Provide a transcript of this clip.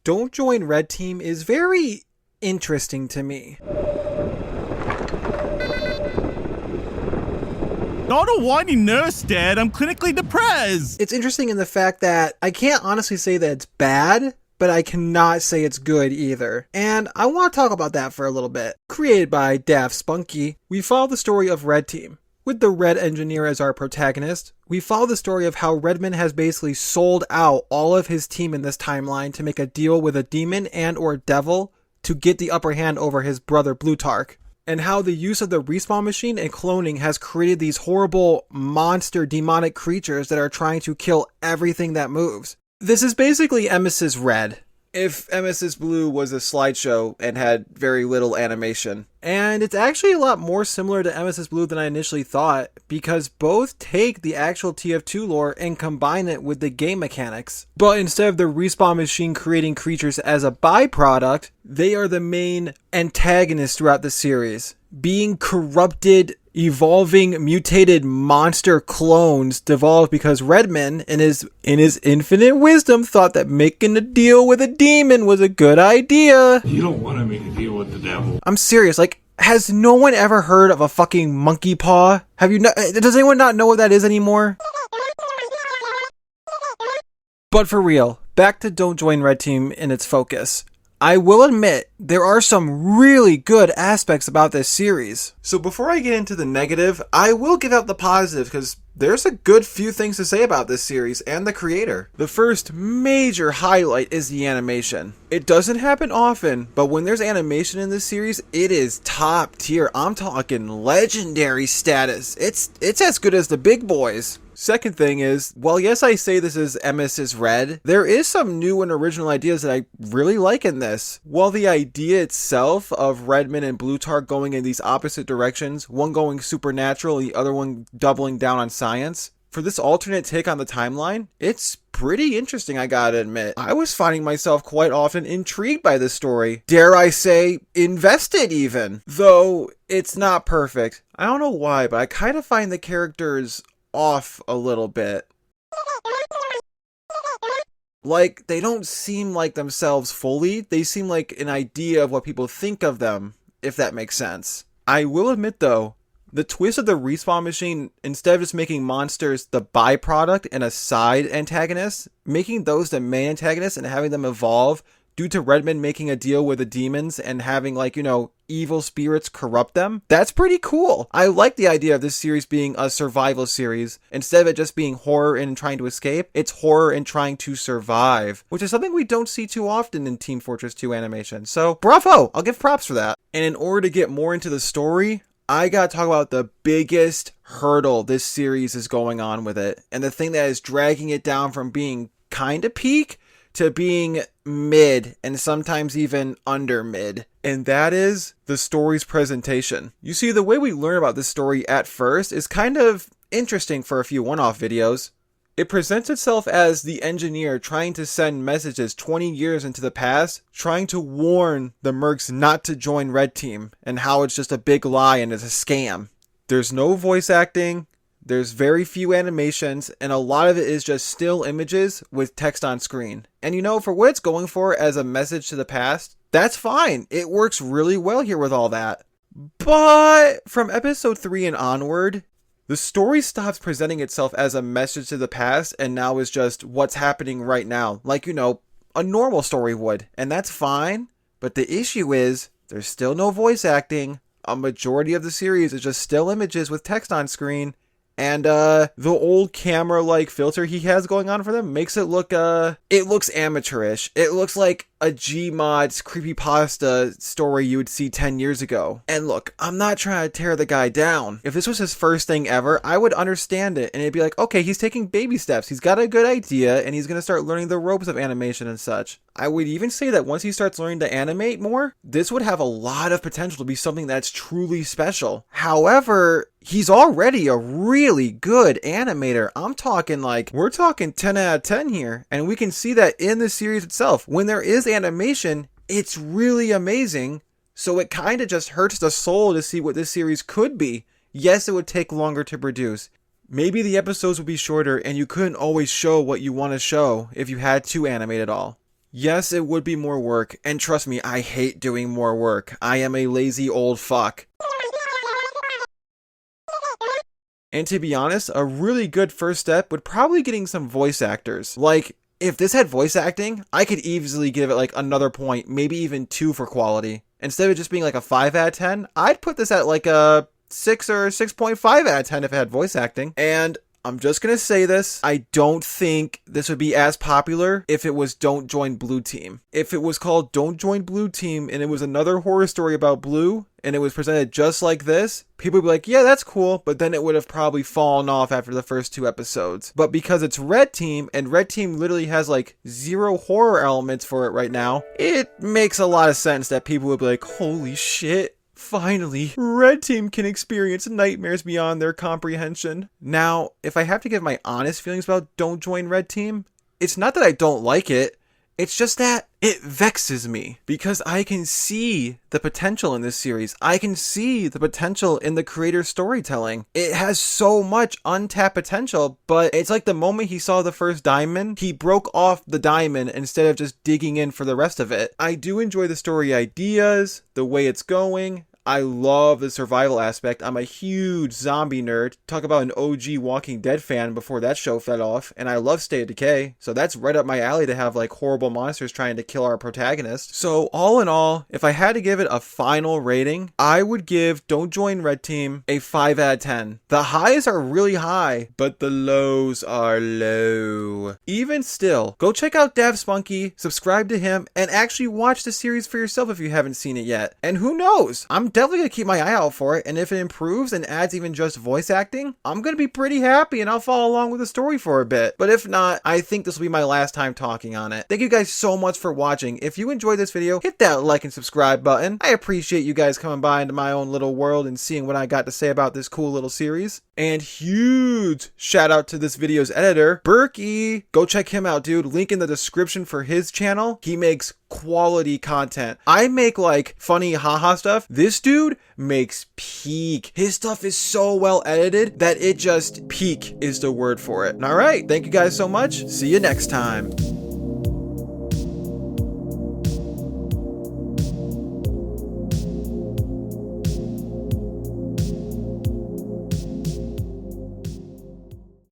Don't Join Red Team is very interesting to me. Not a whiny nurse, Dad. I'm clinically depressed. It's interesting in the fact that I can't honestly say that it's bad, but I cannot say it's good either. And I want to talk about that for a little bit. Created by Daft Spunky, we follow the story of Red Team. With the Red Engineer as our protagonist, we follow the story of how Redman has basically sold out all of his team in this timeline to make a deal with a demon and or devil to get the upper hand over his brother Plutarch. And how the use of the respawn machine and cloning has created these horrible monster demonic creatures that are trying to kill everything that moves. This is basically Emis's Red, if Emis's Blue was a slideshow and had very little animation. And it's actually a lot more similar to Emis's Blue than I initially thought, because both take the actual TF2 lore and combine it with the game mechanics. But instead of the respawn machine creating creatures as a byproduct, they are the main antagonists throughout the series, being corrupted, evolving, mutated monster clones devolved because Redman, in his infinite wisdom, thought that making a deal with a demon was a good idea. You don't want to make a deal with the devil. I'm serious, like, has no one ever heard of a fucking monkey paw? Does anyone not know what that is anymore? But for real, back to Don't Join Red Team in its focus. I will admit, there are some really good aspects about this series. So before I get into the negative, I will give out the positive because there's a good few things to say about this series and the creator. The first major highlight is the animation. It doesn't happen often, but when there's animation in this series, it is top tier. I'm talking legendary status. It's as good as the big boys. Second thing is, while yes, I say this is Emis's Red, there is some new and original ideas that I really like in this. While the idea itself of Redman and Plutarch going in these opposite directions, one going supernatural, the other one doubling down on science, for this alternate take on the timeline, it's pretty interesting, I gotta admit. I was finding myself quite often intrigued by this story. Dare I say, invested even. Though, it's not perfect. I don't know why, but I kind of find the characters off a little bit. Like, they don't seem like themselves fully. They seem like an idea of what people think of them, if that makes sense. I will admit though, the twist of the respawn machine, instead of just making monsters the byproduct and a side antagonist, making those the main antagonists and having them evolve due to Redman making a deal with the demons and having, like, evil spirits corrupt them. That's pretty cool. I like the idea of this series being a survival series. Instead of it just being horror and trying to escape, it's horror and trying to survive, which is something we don't see too often in Team Fortress 2 animation. So, bravo! I'll give props for that. And in order to get more into the story, I gotta talk about the biggest hurdle this series is going on with it, and the thing that is dragging it down from being kinda peak to being mid and sometimes even under mid. And that is the story's presentation. You see, the way we learn about this story at first is kind of interesting for a few one-off videos. It presents itself as the engineer trying to send messages 20 years into the past, trying to warn the mercs not to join Red Team and how it's just a big lie and it's a scam. There's no voice acting. There's very few animations, and a lot of it is just still images with text on screen. And for what it's going for as a message to the past, that's fine. It works really well here with all that. But from episode 3 and onward, the story stops presenting itself as a message to the past and now is just what's happening right now. Like, a normal story would. And that's fine. But the issue is, there's still no voice acting. A majority of the series is just still images with text on screen. And the old camera-like filter he has going on for them makes it look, it looks amateurish. It looks like a Gmod's creepypasta story you would see 10 years ago. And look, I'm not trying to tear the guy down. If this was his first thing ever, I would understand it. And it'd be like, okay, he's taking baby steps. He's got a good idea, and he's going to start learning the ropes of animation and such. I would even say that once he starts learning to animate more, this would have a lot of potential to be something that's truly special. However, he's already a really good animator. We're talking 10 out of 10 here. And we can see that in the series itself. When there is animation, it's really amazing. So it kind of just hurts the soul to see what this series could be. Yes, it would take longer to produce. Maybe the episodes would be shorter and you couldn't always show what you want to show if you had to animate it all. Yes, it would be more work, and trust me, I hate doing more work. I am a lazy old fuck. And to be honest, a really good first step would probably getting some voice actors. Like, if this had voice acting, I could easily give it like another point, maybe even 2 for quality. Instead of just being like a 5 out of 10, I'd put this at like a 6 or 6.5 out of 10 if it had voice acting. And I'm just gonna say this, I don't think this would be as popular if it was Don't Join Blue Team. If it was called Don't Join Blue Team and it was another horror story about Blue and it was presented just like this, people would be like, yeah, that's cool, but then it would have probably fallen off after the first 2 episodes. But because it's Red Team, and Red Team literally has like 0 horror elements for it right now, it makes a lot of sense that people would be like, holy shit. Finally, Red Team can experience nightmares beyond their comprehension. Now, if I have to give my honest feelings about Don't Join Red Team, it's not that I don't like it, it's just that it vexes me because I can see the potential in this series. I can see the potential in the creator's storytelling. It has so much untapped potential, but it's like the moment he saw the first diamond, he broke off the diamond instead of just digging in for the rest of it. I do enjoy the story ideas, the way it's going. I love the survival aspect. I'm a huge zombie nerd. Talk about an OG Walking Dead fan before that show fell off. And I love State of Decay. So that's right up my alley to have like horrible monsters trying to kill our protagonist. So all in all, if I had to give it a final rating, I would give Don't Join Red Team a 5 out of 10. The highs are really high, but the lows are low. Even still, go check out Dav Spunky, subscribe to him, and actually watch the series for yourself if you haven't seen it yet. And who knows? I'm definitely gonna keep my eye out for it, and if it improves and adds even just voice acting, I'm gonna be pretty happy and I'll follow along with the story for a bit. But if not, I think this will be my last time talking on it. Thank you guys so much for watching. If you enjoyed this video, hit that like and subscribe button. I appreciate you guys coming by into my own little world and seeing what I got to say about this cool little series. And huge shout out to this video's editor, Burkey. Go check him out, dude. Link in the description for his channel. He makes quality content. I make like funny haha stuff. This dude makes peak. His stuff is so well edited that it just peak is the word for it. All right. Thank you guys so much. See you next time.